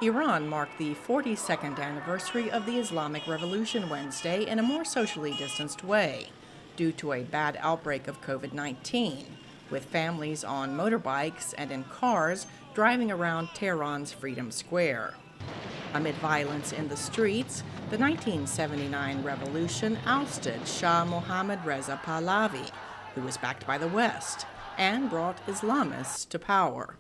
Iran marked the 42nd anniversary of the Islamic Revolution Wednesday in a more socially distanced way, due to a bad outbreak of COVID-19, with families on motorbikes and in cars driving around Tehran's Freedom Square. Amid violence in the streets, the 1979 revolution ousted Shah Mohammad Reza Pahlavi, who was backed by the West, and brought Islamists to power.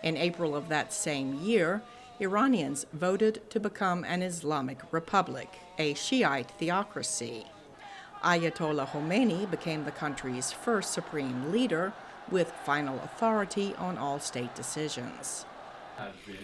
In April of that same year, Iranians voted to become an Islamic republic, a Shiite theocracy. Ayatollah Khomeini became the country's first supreme leader, with final authority on all state decisions.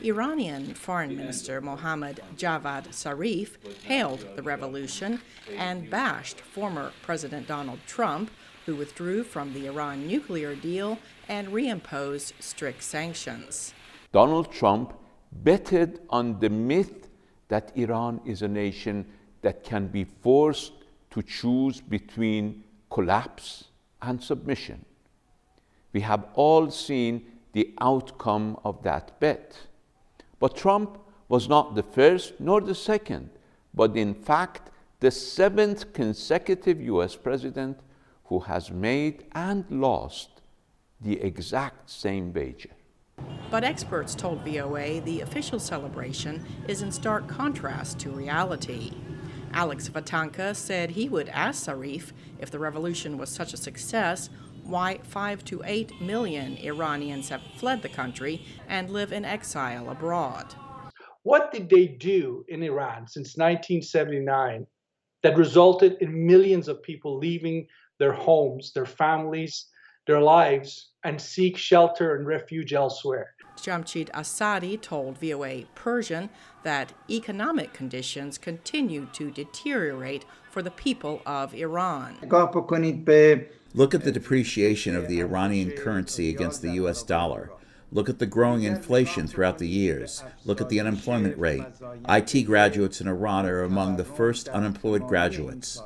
Iranian Foreign Minister Mohammad Javad Zarif hailed the revolution and bashed former President Donald Trump, who withdrew from the Iran nuclear deal and reimposed strict sanctions. Donald Trump betted on the myth that Iran is a nation that can be forced to choose between collapse and submission. We have all seen the outcome of that bet. But Trump was not the first nor the second, but in fact the 7th consecutive US president who has made and lost the exact same wager. But experts told VOA the official celebration is in stark contrast to reality. Alex Vatanka said he would ask Zarif, if the revolution was such a success, why 5 to 8 million Iranians have fled the country and live in exile abroad. What did they do in Iran since 1979 that resulted in millions of people leaving their homes, their families, their lives, and seek shelter and refuge elsewhere? Jamshid Asadi told VOA Persian that economic conditions continue to deteriorate for the people of Iran. Look at the depreciation of the Iranian currency against the US dollar. Look at the growing inflation throughout the years. Look at the unemployment rate. IT graduates in Iran are among the first unemployed graduates.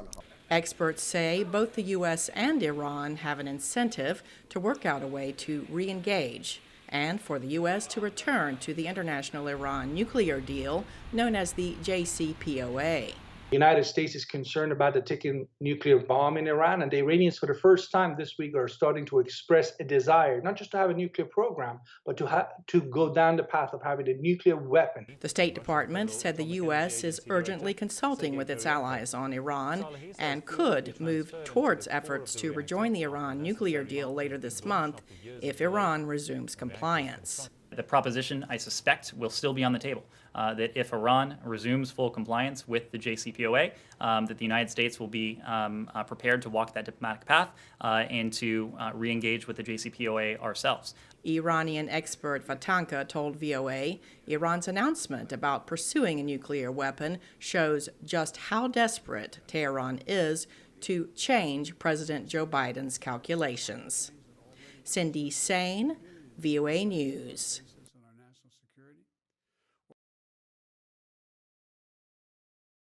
Experts say both the U.S. and Iran have an incentive to work out a way to re-engage and for the U.S. to return to the International Iran nuclear deal known as the JCPOA. The United States is concerned about the ticking nuclear bomb in Iran, and the Iranians for the first time this week are starting to express a desire not just to have a nuclear program, but to go down the path of having a nuclear weapon. The State Department said the U.S. is urgently consulting with its allies on Iran and could move towards efforts to rejoin the Iran nuclear deal later this month if Iran resumes compliance. The proposition, I suspect, will still be on the table, that if Iran resumes full compliance with the JCPOA, that the United States will be prepared to walk that diplomatic path and to re-engage with the JCPOA ourselves. Iranian expert Vatanka told VOA Iran's announcement about pursuing a nuclear weapon shows just how desperate Tehran is to change President Joe Biden's calculations. Cindy Sain, VOA News.